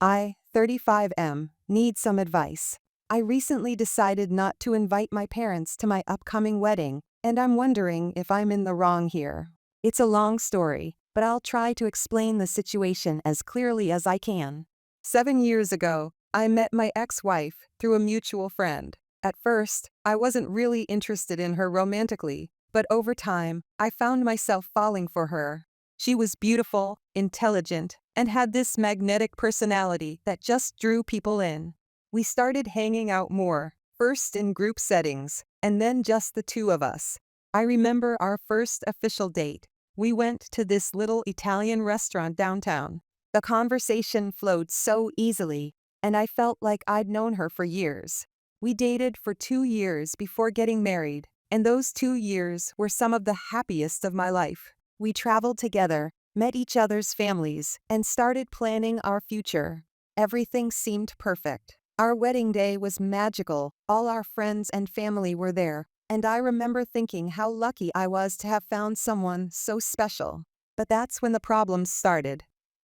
I, 35M, need some advice. I recently decided not to invite my parents to my upcoming wedding, and I'm wondering if I'm in the wrong here. It's a long story, but I'll try to explain the situation as clearly as I can. 7 years ago, I met my ex-wife through a mutual friend. At first, I wasn't really interested in her romantically, but over time, I found myself falling for her. She was beautiful, intelligent, and had this magnetic personality that just drew people in. We started hanging out more, first in group settings, and then just the two of us. I remember our first official date. We went to this little Italian restaurant downtown. The conversation flowed so easily, and I felt like I'd known her for years. We dated for 2 years before getting married, and those 2 years were some of the happiest of my life. We traveled together, met each other's families, and started planning our future. Everything seemed perfect. Our wedding day was magical, all our friends and family were there, and I remember thinking how lucky I was to have found someone so special. But that's when the problems started.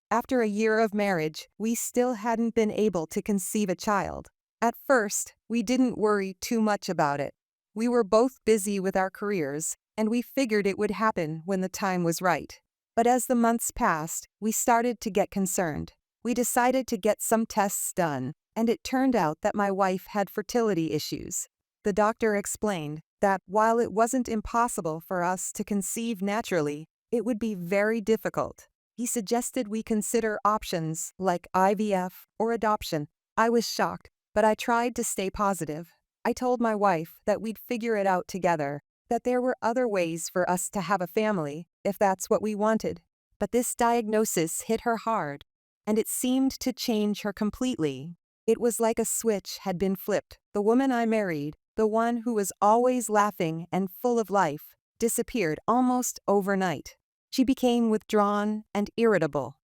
After a year of marriage, we still hadn't been able to conceive a child. At first, we didn't worry too much about it. We were both busy with our careers, and we figured it would happen when the time was right. But as the months passed, we started to get concerned. We decided to get some tests done, and it turned out that my wife had fertility issues. The doctor explained that while it wasn't impossible for us to conceive naturally, it would be very difficult. He suggested we consider options like IVF or adoption. I was shocked, but I tried to stay positive. I told my wife that we'd figure it out together, that there were other ways for us to have a family, if that's what we wanted. But this diagnosis hit her hard, and it seemed to change her completely. It was like a switch had been flipped. The woman I married, the one who was always laughing and full of life, disappeared almost overnight. She became withdrawn and irritable.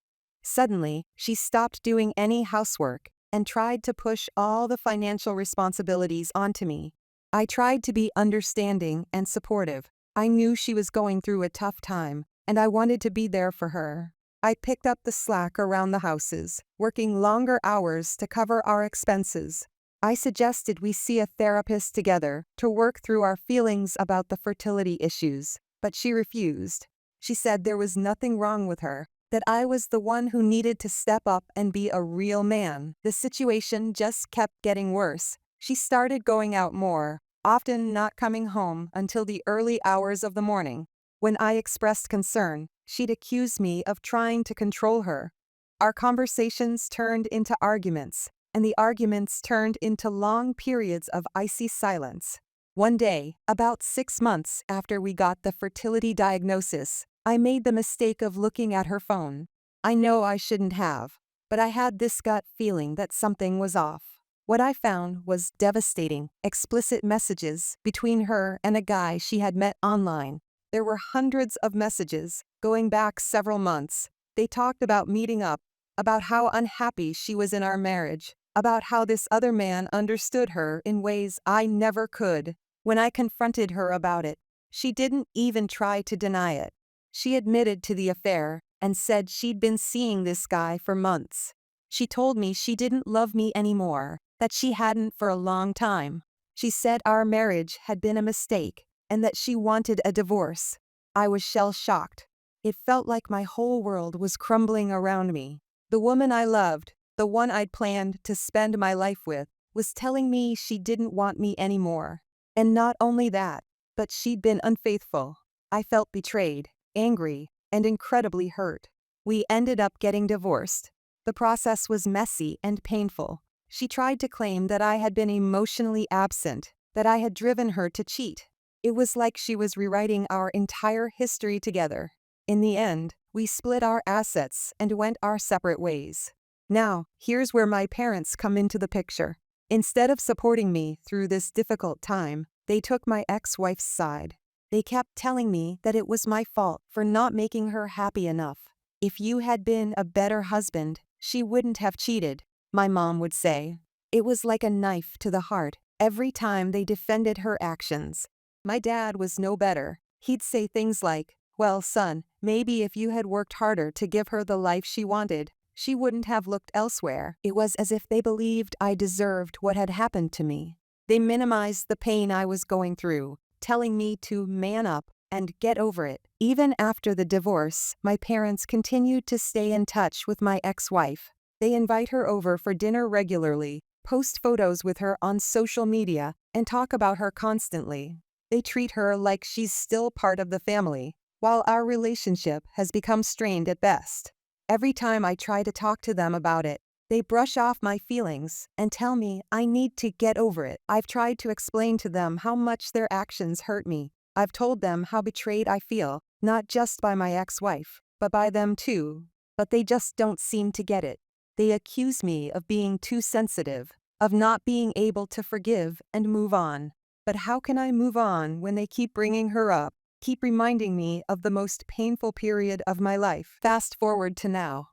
Suddenly, she stopped doing any housework and tried to push all the financial responsibilities onto me. I tried to be understanding and supportive. I knew she was going through a tough time, and I wanted to be there for her. I picked up the slack around the houses, working longer hours to cover our expenses. I suggested we see a therapist together to work through our feelings about the fertility issues, but she refused. She said there was nothing wrong with her, that I was the one who needed to step up and be a real man. The situation just kept getting worse. She started going out more, often not coming home until the early hours of the morning. When I expressed concern, she'd accuse me of trying to control her. Our conversations turned into arguments, and the arguments turned into long periods of icy silence. One day, about 6 months after we got the fertility diagnosis, I made the mistake of looking at her phone. I know I shouldn't have, but I had this gut feeling that something was off. What I found was devastating, explicit messages between her and a guy she had met online. There were hundreds of messages, going back several months. They talked about meeting up, about how unhappy she was in our marriage, about how this other man understood her in ways I never could. When I confronted her about it, she didn't even try to deny it. She admitted to the affair and said she'd been seeing this guy for months. She told me she didn't love me anymore, that she hadn't for a long time. She said our marriage had been a mistake and that she wanted a divorce. I was shell-shocked. It felt like my whole world was crumbling around me. The woman I loved, the one I'd planned to spend my life with, was telling me she didn't want me anymore. And not only that, but she'd been unfaithful. I felt betrayed, angry, and incredibly hurt. We ended up getting divorced. The process was messy and painful. She tried to claim that I had been emotionally absent, that I had driven her to cheat. It was like she was rewriting our entire history together. In the end, we split our assets and went our separate ways. Now, here's where my parents come into the picture. Instead of supporting me through this difficult time, they took my ex-wife's side. They kept telling me that it was my fault for not making her happy enough. If you had been a better husband, she wouldn't have cheated, my mom would say. It was like a knife to the heart every time they defended her actions. My dad was no better. He'd say things like, "Well, son, maybe if you had worked harder to give her the life she wanted, she wouldn't have looked elsewhere. It was as if they believed I deserved what had happened to me. They minimized the pain I was going through, telling me to man up and get over it. Even after the divorce, my parents continued to stay in touch with my ex-wife. They invite her over for dinner regularly, post photos with her on social media, and talk about her constantly. They treat her like she's still part of the family, while our relationship has become strained at best. Every time I try to talk to them about it, they brush off my feelings and tell me I need to get over it. I've tried to explain to them how much their actions hurt me. I've told them how betrayed I feel, not just by my ex-wife, but by them too. But they just don't seem to get it. They accuse me of being too sensitive, of not being able to forgive and move on. But how can I move on when they keep bringing her up, keep reminding me of the most painful period of my life? Fast forward to now.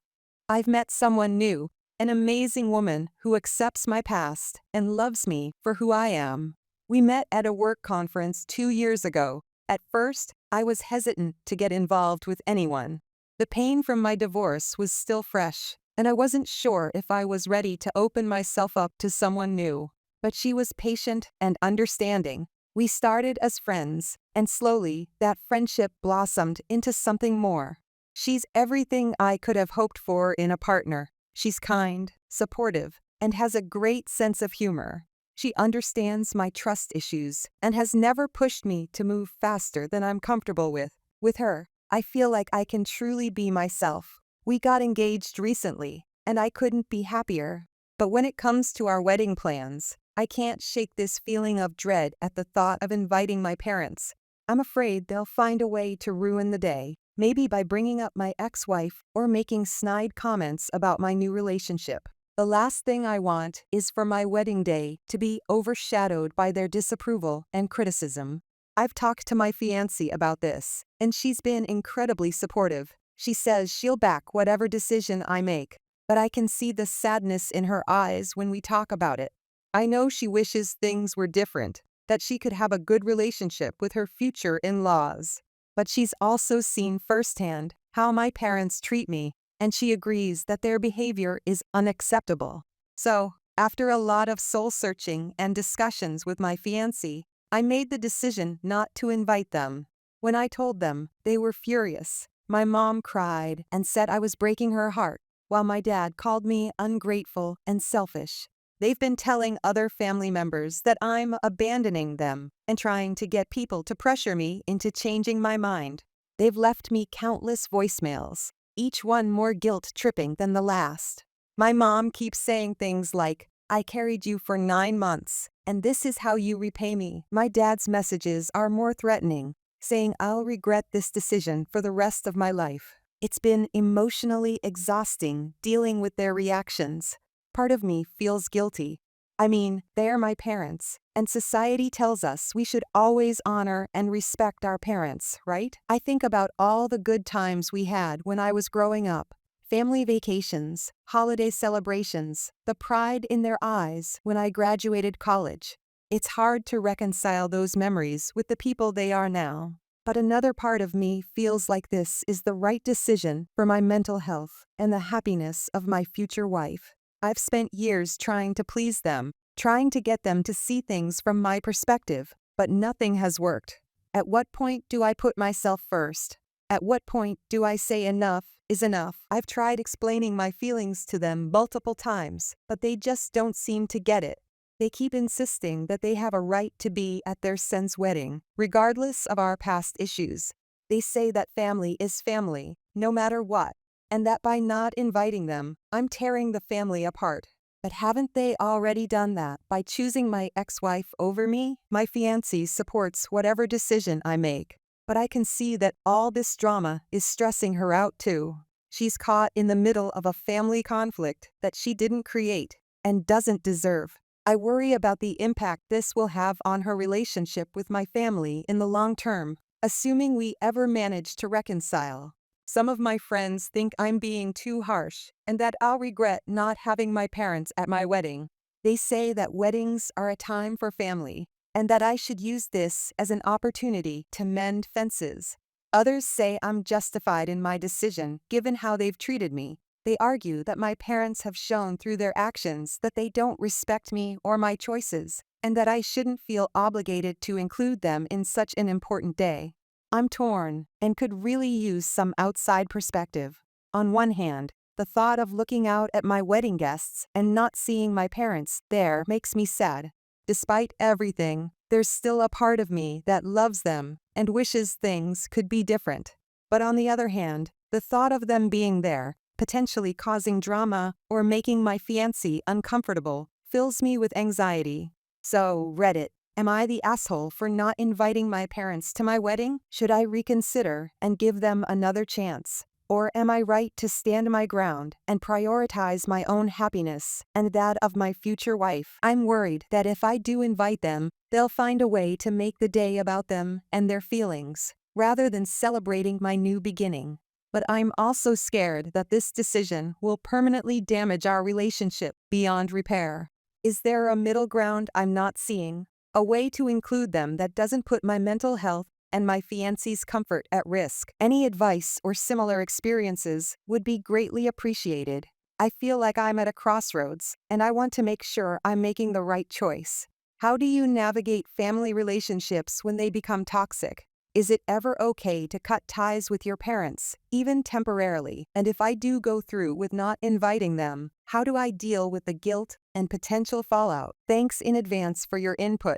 I've met someone new, an amazing woman who accepts my past and loves me for who I am. We met at a work conference 2 years ago. At first, I was hesitant to get involved with anyone. The pain from my divorce was still fresh, and I wasn't sure if I was ready to open myself up to someone new. But she was patient and understanding. We started as friends, and slowly, that friendship blossomed into something more. She's everything I could have hoped for in a partner. She's kind, supportive, and has a great sense of humor. She understands my trust issues and has never pushed me to move faster than I'm comfortable with. With her, I feel like I can truly be myself. We got engaged recently, and I couldn't be happier. But when it comes to our wedding plans, I can't shake this feeling of dread at the thought of inviting my parents. I'm afraid they'll find a way to ruin the day, maybe by bringing up my ex-wife or making snide comments about my new relationship. The last thing I want is for my wedding day to be overshadowed by their disapproval and criticism. I've talked to my fiancé about this, and she's been incredibly supportive. She says she'll back whatever decision I make, but I can see the sadness in her eyes when we talk about it. I know she wishes things were different, that she could have a good relationship with her future in-laws. But she's also seen firsthand how my parents treat me, and she agrees that their behavior is unacceptable. So, after a lot of soul-searching and discussions with my fiancé, I made the decision not to invite them. When I told them, they were furious. My mom cried and said I was breaking her heart, while my dad called me ungrateful and selfish. They've been telling other family members that I'm abandoning them and trying to get people to pressure me into changing my mind. They've left me countless voicemails, each one more guilt-tripping than the last. My mom keeps saying things like, "I carried you for 9 months, and this is how you repay me." My dad's messages are more threatening, saying I'll regret this decision for the rest of my life. It's been emotionally exhausting dealing with their reactions. Part of me feels guilty. I mean, they're my parents, and society tells us we should always honor and respect our parents, right? I think about all the good times we had when I was growing up. Family vacations, holiday celebrations, the pride in their eyes when I graduated college. It's hard to reconcile those memories with the people they are now. But another part of me feels like this is the right decision for my mental health and the happiness of my future wife. I've spent years trying to please them, trying to get them to see things from my perspective, but nothing has worked. At what point do I put myself first? At what point do I say enough is enough? I've tried explaining my feelings to them multiple times, but they just don't seem to get it. They keep insisting that they have a right to be at their son's wedding, regardless of our past issues. They say that family is family, no matter what, and that by not inviting them, I'm tearing the family apart. But haven't they already done that by choosing my ex-wife over me? My fiancé supports whatever decision I make, but I can see that all this drama is stressing her out too. She's caught in the middle of a family conflict that she didn't create and doesn't deserve. I worry about the impact this will have on her relationship with my family in the long term, assuming we ever manage to reconcile. Some of my friends think I'm being too harsh and that I'll regret not having my parents at my wedding. They say that weddings are a time for family and that I should use this as an opportunity to mend fences. Others say I'm justified in my decision given how they've treated me. They argue that my parents have shown through their actions that they don't respect me or my choices, and that I shouldn't feel obligated to include them in such an important day. I'm torn and could really use some outside perspective. On one hand, the thought of looking out at my wedding guests and not seeing my parents there makes me sad. Despite everything, there's still a part of me that loves them and wishes things could be different. But on the other hand, the thought of them being there, potentially causing drama or making my fiancé uncomfortable, fills me with anxiety. So, Reddit, am I the asshole for not inviting my parents to my wedding? Should I reconsider and give them another chance? Or am I right to stand my ground and prioritize my own happiness and that of my future wife? I'm worried that if I do invite them, they'll find a way to make the day about them and their feelings, rather than celebrating my new beginning. But I'm also scared that this decision will permanently damage our relationship beyond repair. Is there a middle ground I'm not seeing? A way to include them that doesn't put my mental health and my fiancé's comfort at risk? Any advice or similar experiences would be greatly appreciated. I feel like I'm at a crossroads, and I want to make sure I'm making the right choice. How do you navigate family relationships when they become toxic? Is it ever okay to cut ties with your parents, even temporarily? And if I do go through with not inviting them, how do I deal with the guilt and potential fallout? Thanks in advance for your input.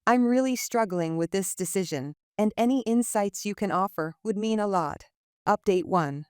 I'm really struggling with this decision, and any insights you can offer would mean a lot. Update 1.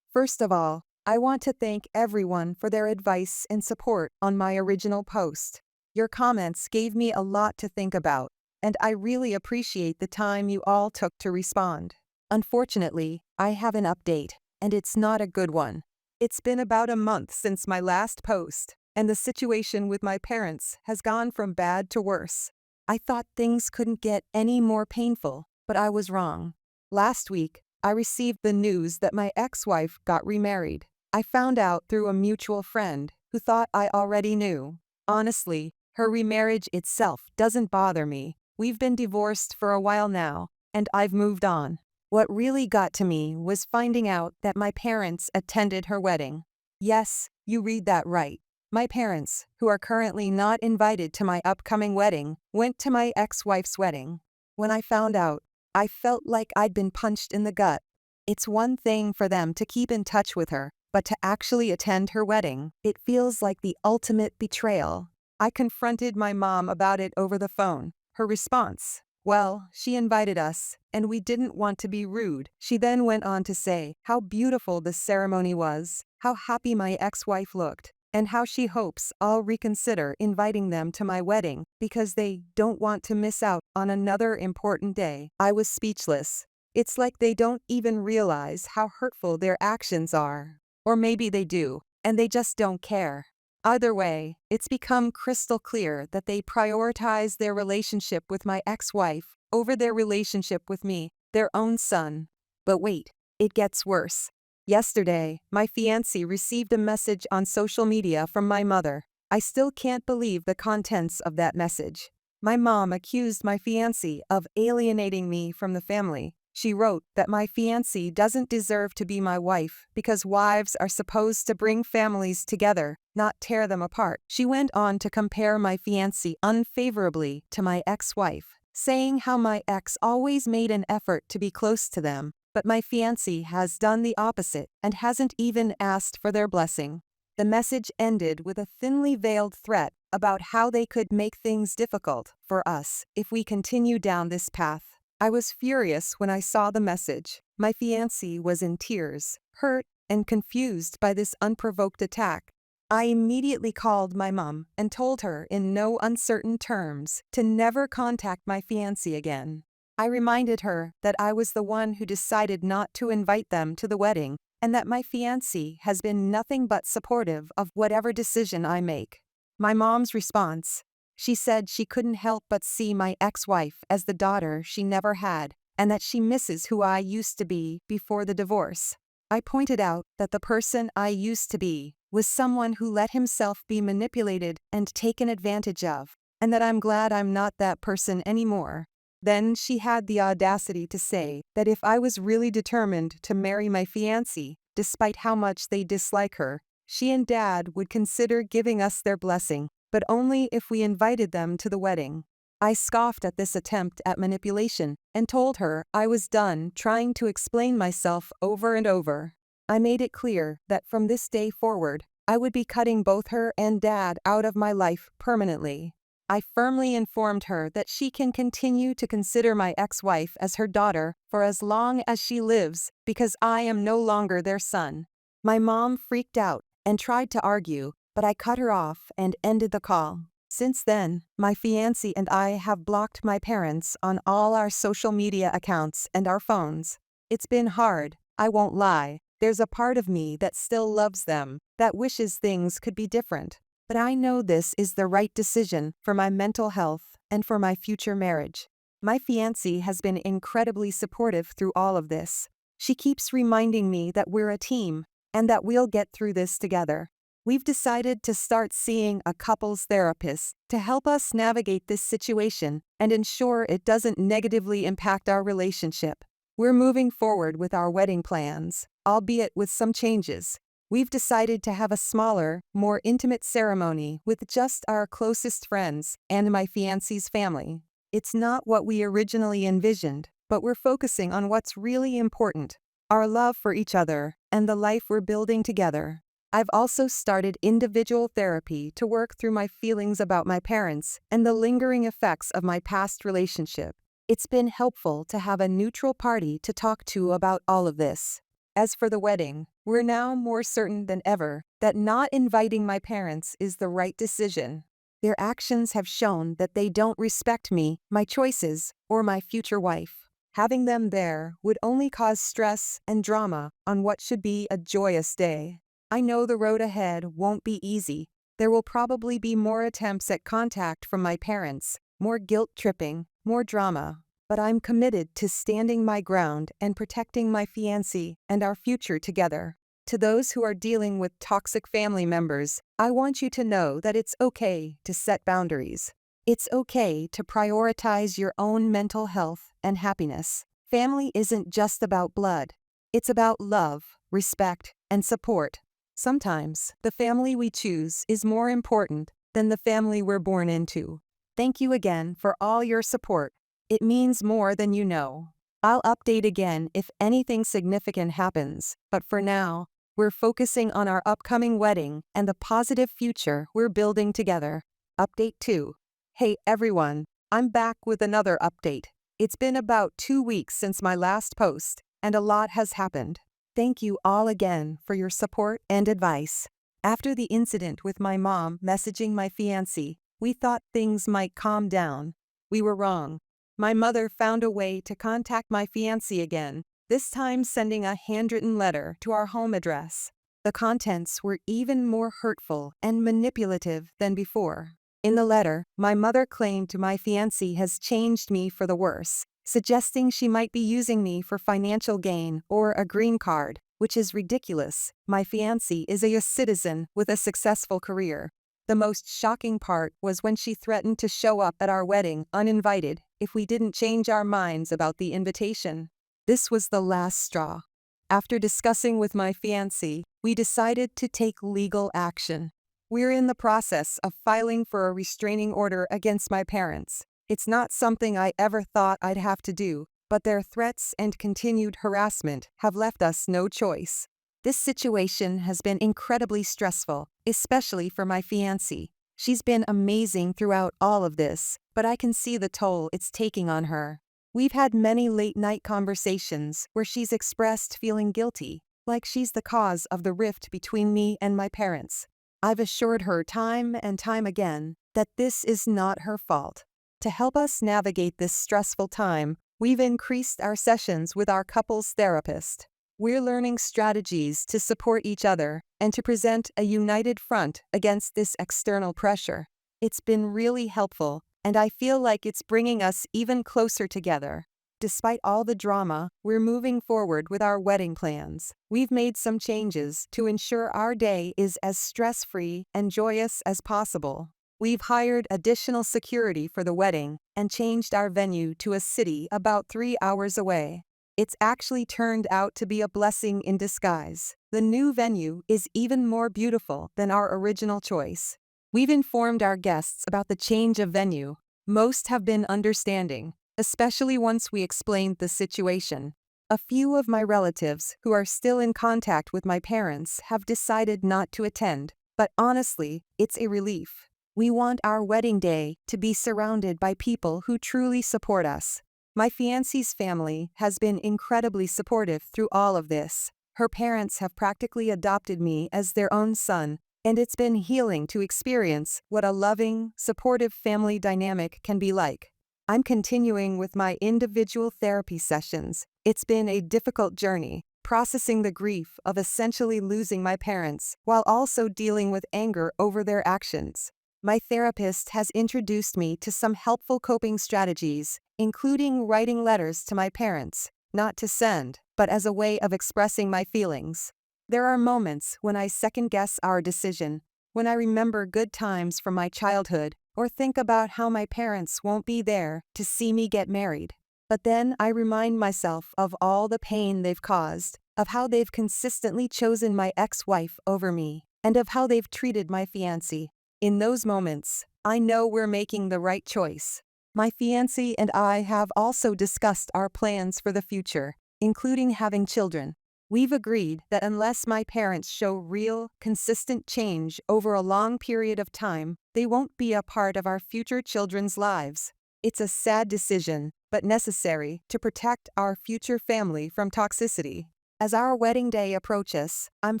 First of all, I want to thank everyone for their advice and support on my original post. Your comments gave me a lot to think about, and I really appreciate the time you all took to respond. Unfortunately, I have an update, and it's not a good one. It's been about a month since my last post, and the situation with my parents has gone from bad to worse. I thought things couldn't get any more painful, but I was wrong. Last week, I received the news that my ex-wife got remarried. I found out through a mutual friend who thought I already knew. Honestly, her remarriage itself doesn't bother me. We've been divorced for a while now, and I've moved on. What really got to me was finding out that my parents attended her wedding. Yes, you read that right. My parents, who are currently not invited to my upcoming wedding, went to my ex-wife's wedding. When I found out, I felt like I'd been punched in the gut. It's one thing for them to keep in touch with her, but to actually attend her wedding, it feels like the ultimate betrayal. I confronted my mom about it over the phone. Her response: well, she invited us, and we didn't want to be rude. She then went on to say how beautiful the ceremony was, how happy my ex-wife looked, and how she hopes I'll reconsider inviting them to my wedding because they don't want to miss out on another important day. I was speechless. It's like they don't even realize how hurtful their actions are. Or maybe they do, and they just don't care. Either way, it's become crystal clear that they prioritize their relationship with my ex-wife over their relationship with me, their own son. But wait, it gets worse. Yesterday, my fiancé received a message on social media from my mother. I still can't believe the contents of that message. My mom accused my fiancé of alienating me from the family. She wrote that my fiancé doesn't deserve to be my wife because wives are supposed to bring families together, not tear them apart. She went on to compare my fiancé unfavorably to my ex-wife, saying how my ex always made an effort to be close to them, but my fiancé has done the opposite and hasn't even asked for their blessing. The message ended with a thinly veiled threat about how they could make things difficult for us if we continue down this path. I was furious when I saw the message. My fiancé was in tears, hurt, and confused by this unprovoked attack. I immediately called my mom and told her in no uncertain terms to never contact my fiancé again. I reminded her that I was the one who decided not to invite them to the wedding and that my fiancé has been nothing but supportive of whatever decision I make. My mom's response: she said she couldn't help but see my ex-wife as the daughter she never had, and that she misses who I used to be before the divorce. I pointed out that the person I used to be was someone who let himself be manipulated and taken advantage of, and that I'm glad I'm not that person anymore. Then she had the audacity to say that if I was really determined to marry my fiancé, despite how much they dislike her. She and Dad would consider giving us their blessing, but only if we invited them to the wedding. I scoffed at this attempt at manipulation and told her I was done trying to explain myself over and over. I made it clear that from this day forward, I would be cutting both her and Dad out of my life permanently. I firmly informed her that she can continue to consider my ex-wife as her daughter for as long as she lives because I am no longer their son. My mom freaked out and tried to argue, but I cut her off and ended the call. Since then, my fiancé and I have blocked my parents on all our social media accounts and our phones. It's been hard, I won't lie. There's a part of me that still loves them, that wishes things could be different. But I know this is the right decision for my mental health and for my future marriage. My fiancé has been incredibly supportive through all of this. She keeps reminding me that we're a team and that we'll get through this together. We've decided to start seeing a couples therapist to help us navigate this situation and ensure it doesn't negatively impact our relationship. We're moving forward with our wedding plans, albeit with some changes. We've decided to have a smaller, more intimate ceremony with just our closest friends and my fiancé's family. It's not what we originally envisioned, but we're focusing on what's really important: our love for each other and the life we're building together. I've also started individual therapy to work through my feelings about my parents and the lingering effects of my past relationship. It's been helpful to have a neutral party to talk to about all of this. As for the wedding, we're now more certain than ever that not inviting my parents is the right decision. Their actions have shown that they don't respect me, my choices, or my future wife. Having them there would only cause stress and drama on what should be a joyous day. I know the road ahead won't be easy. There will probably be more attempts at contact from my parents, more guilt-tripping, more drama. But I'm committed to standing my ground and protecting my fiancé and our future together. To those who are dealing with toxic family members, I want you to know that it's okay to set boundaries. It's okay to prioritize your own mental health and happiness. Family isn't just about blood. It's about love, respect, and support. Sometimes, the family we choose is more important than the family we're born into. Thank you again for all your support. It means more than you know. I'll update again if anything significant happens, but for now, we're focusing on our upcoming wedding and the positive future we're building together. Update 2. Hey everyone, I'm back with another update. It's been about 2 weeks since my last post, and a lot has happened. Thank you all again for your support and advice. After the incident with my mom messaging my fiancé, we thought things might calm down. We were wrong. My mother found a way to contact my fiancé again, this time sending a handwritten letter to our home address. The contents were even more hurtful and manipulative than before. In the letter, my mother claimed my fiancé has changed me for the worse, suggesting she might be using me for financial gain or a green card, which is ridiculous. My fiancé is a US citizen with a successful career. The most shocking part was when she threatened to show up at our wedding uninvited if we didn't change our minds about the invitation. This was the last straw. After discussing with my fiancé, we decided to take legal action. We're in the process of filing for a restraining order against my parents. It's not something I ever thought I'd have to do, but their threats and continued harassment have left us no choice. This situation has been incredibly stressful, especially for my fiancé. She's been amazing throughout all of this, but I can see the toll it's taking on her. We've had many late-night conversations where she's expressed feeling guilty, like she's the cause of the rift between me and my parents. I've assured her time and time again that this is not her fault. To help us navigate this stressful time, we've increased our sessions with our couples therapist. We're learning strategies to support each other and to present a united front against this external pressure. It's been really helpful, and I feel like it's bringing us even closer together. Despite all the drama, we're moving forward with our wedding plans. We've made some changes to ensure our day is as stress-free and joyous as possible. We've hired additional security for the wedding and changed our venue to a city about 3 hours away. It's actually turned out to be a blessing in disguise. The new venue is even more beautiful than our original choice. We've informed our guests about the change of venue. Most have been understanding, especially once we explained the situation. A few of my relatives who are still in contact with my parents have decided not to attend, but honestly, it's a relief. We want our wedding day to be surrounded by people who truly support us. My fiancé's family has been incredibly supportive through all of this. Her parents have practically adopted me as their own son, and it's been healing to experience what a loving, supportive family dynamic can be like. I'm continuing with my individual therapy sessions. It's been a difficult journey, processing the grief of essentially losing my parents while also dealing with anger over their actions. My therapist has introduced me to some helpful coping strategies, including writing letters to my parents, not to send, but as a way of expressing my feelings. There are moments when I second-guess our decision, when I remember good times from my childhood, or think about how my parents won't be there to see me get married. But then I remind myself of all the pain they've caused, of how they've consistently chosen my ex-wife over me, and of how they've treated my fiancé. In those moments, I know we're making the right choice. My fiancé and I have also discussed our plans for the future, including having children. We've agreed that unless my parents show real, consistent change over a long period of time, they won't be a part of our future children's lives. It's a sad decision, but necessary to protect our future family from toxicity. As our wedding day approaches, I'm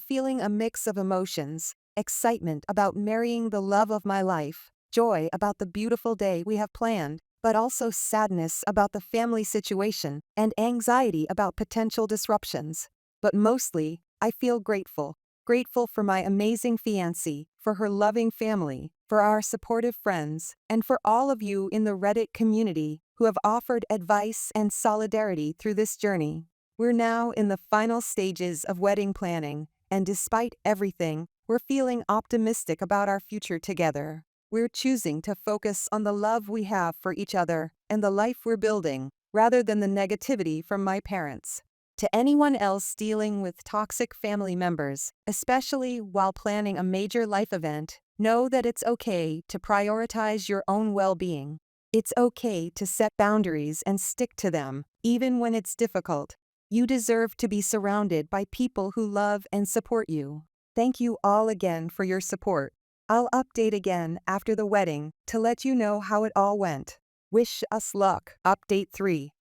feeling a mix of emotions. Excitement about marrying the love of my life, joy about the beautiful day we have planned, but also sadness about the family situation and anxiety about potential disruptions. But mostly, I feel grateful. Grateful for my amazing fiancé, for her loving family, for our supportive friends, and for all of you in the Reddit community who have offered advice and solidarity through this journey. We're now in the final stages of wedding planning, and despite everything, we're feeling optimistic about our future together. We're choosing to focus on the love we have for each other and the life we're building, rather than the negativity from my parents. To anyone else dealing with toxic family members, especially while planning a major life event, know that it's okay to prioritize your own well-being. It's okay to set boundaries and stick to them, even when it's difficult. You deserve to be surrounded by people who love and support you. Thank you all again for your support. I'll update again after the wedding to let you know how it all went. Wish us luck. Update 3.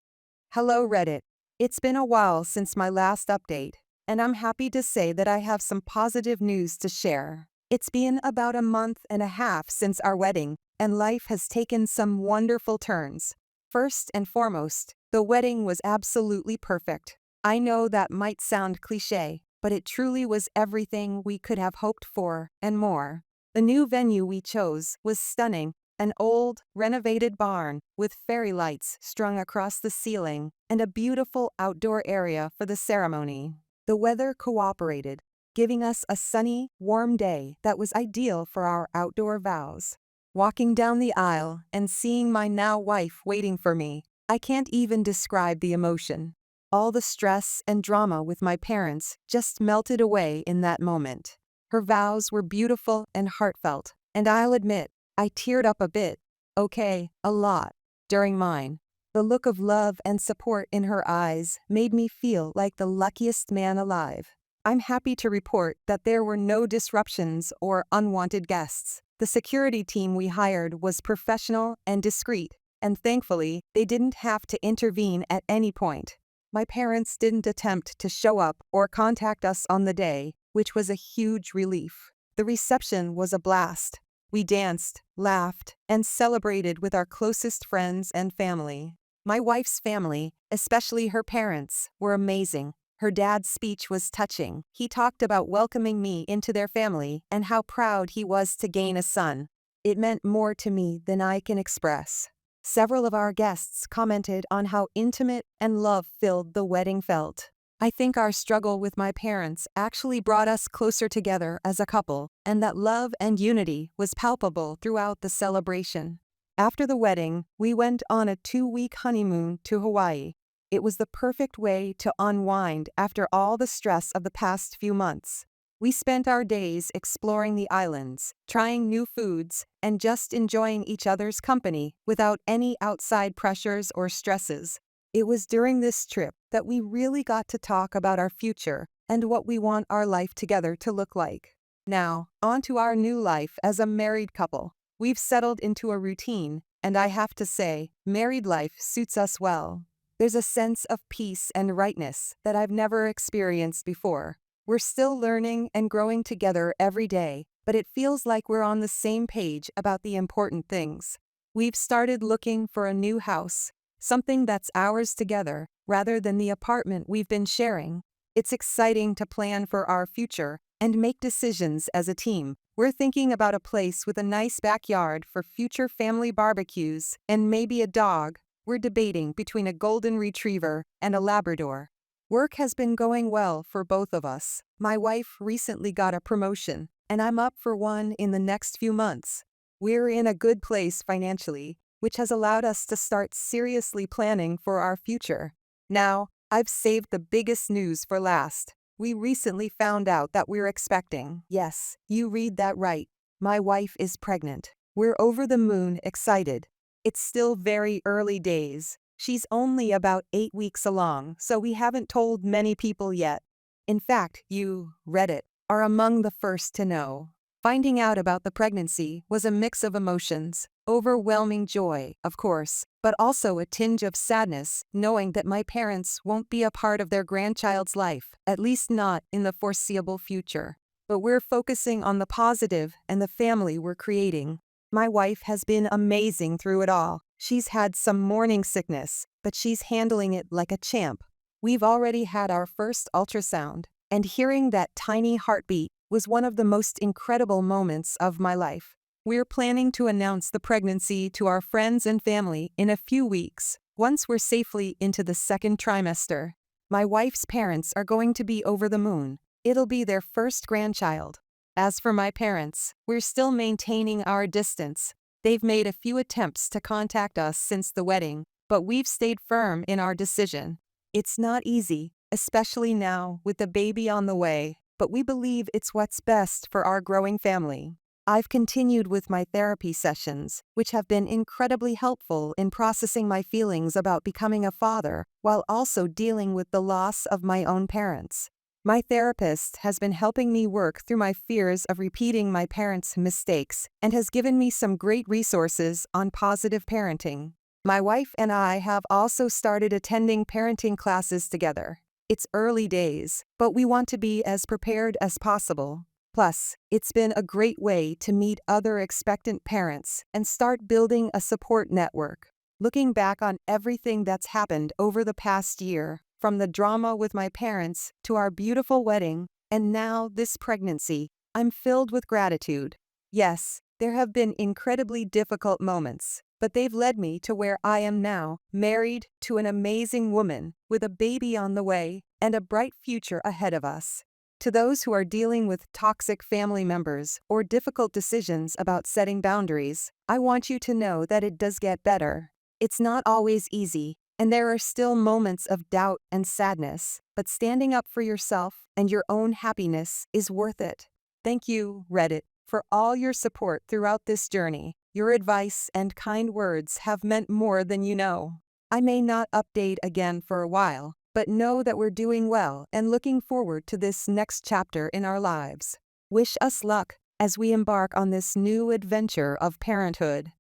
Hello Reddit. It's been a while since my last update, and I'm happy to say that I have some positive news to share. It's been about a month and a half since our wedding, and life has taken some wonderful turns. First and foremost, the wedding was absolutely perfect. I know that might sound cliché, but it truly was everything we could have hoped for, and more. The new venue we chose was stunning, an old, renovated barn with fairy lights strung across the ceiling, and a beautiful outdoor area for the ceremony. The weather cooperated, giving us a sunny, warm day that was ideal for our outdoor vows. Walking down the aisle and seeing my now wife waiting for me, I can't even describe the emotion. All the stress and drama with my parents just melted away in that moment. Her vows were beautiful and heartfelt, and I'll admit, I teared up a bit, a lot, during mine. The look of love and support in her eyes made me feel like the luckiest man alive. I'm happy to report that there were no disruptions or unwanted guests. The security team we hired was professional and discreet, and thankfully, they didn't have to intervene at any point. My parents didn't attempt to show up or contact us on the day, which was a huge relief. The reception was a blast. We danced, laughed, and celebrated with our closest friends and family. My wife's family, especially her parents, were amazing. Her dad's speech was touching. He talked about welcoming me into their family and how proud he was to gain a son. It meant more to me than I can express. Several of our guests commented on how intimate and love-filled the wedding felt. I think our struggle with my parents actually brought us closer together as a couple, and that love and unity was palpable throughout the celebration. After the wedding, we went on a 2-week honeymoon to Hawaii. It was the perfect way to unwind after all the stress of the past few months. We spent our days exploring the islands, trying new foods, and just enjoying each other's company without any outside pressures or stresses. It was during this trip that we really got to talk about our future and what we want our life together to look like. Now, on to our new life as a married couple. We've settled into a routine, and I have to say, married life suits us well. There's a sense of peace and rightness that I've never experienced before. We're still learning and growing together every day, but it feels like we're on the same page about the important things. We've started looking for a new house, something that's ours together, rather than the apartment we've been sharing. It's exciting to plan for our future and make decisions as a team. We're thinking about a place with a nice backyard for future family barbecues and maybe a dog. We're debating between a golden retriever and a Labrador. Work has been going well for both of us. My wife recently got a promotion, and I'm up for one in the next few months. We're in a good place financially, which has allowed us to start seriously planning for our future. Now, I've saved the biggest news for last. We recently found out that we're expecting. Yes, you read that right. My wife is pregnant. We're over the moon excited. It's still very early days. She's only about 8 weeks along, so we haven't told many people yet. In fact, you, Reddit, are among the first to know. Finding out about the pregnancy was a mix of emotions, overwhelming joy, of course, but also a tinge of sadness, knowing that my parents won't be a part of their grandchild's life, at least not in the foreseeable future. But we're focusing on the positive and the family we're creating. My wife has been amazing through it all. She's had some morning sickness, but she's handling it like a champ. We've already had our first ultrasound, and hearing that tiny heartbeat was one of the most incredible moments of my life. We're planning to announce the pregnancy to our friends and family in a few weeks, once we're safely into the second trimester. My wife's parents are going to be over the moon. It'll be their first grandchild. As for my parents, we're still maintaining our distance. They've made a few attempts to contact us since the wedding, but we've stayed firm in our decision. It's not easy, especially now with the baby on the way, but we believe it's what's best for our growing family. I've continued with my therapy sessions, which have been incredibly helpful in processing my feelings about becoming a father, while also dealing with the loss of my own parents. My therapist has been helping me work through my fears of repeating my parents' mistakes and has given me some great resources on positive parenting. My wife and I have also started attending parenting classes together. It's early days, but we want to be as prepared as possible. Plus, it's been a great way to meet other expectant parents and start building a support network. Looking back on everything that's happened over the past year, from the drama with my parents to our beautiful wedding, and now this pregnancy, I'm filled with gratitude. Yes, there have been incredibly difficult moments, but they've led me to where I am now, married to an amazing woman, with a baby on the way, and a bright future ahead of us. To those who are dealing with toxic family members or difficult decisions about setting boundaries, I want you to know that it does get better. It's not always easy, and there are still moments of doubt and sadness, but standing up for yourself and your own happiness is worth it. Thank you, Reddit, for all your support throughout this journey. Your advice and kind words have meant more than you know. I may not update again for a while, but know that we're doing well and looking forward to this next chapter in our lives. Wish us luck as we embark on this new adventure of parenthood.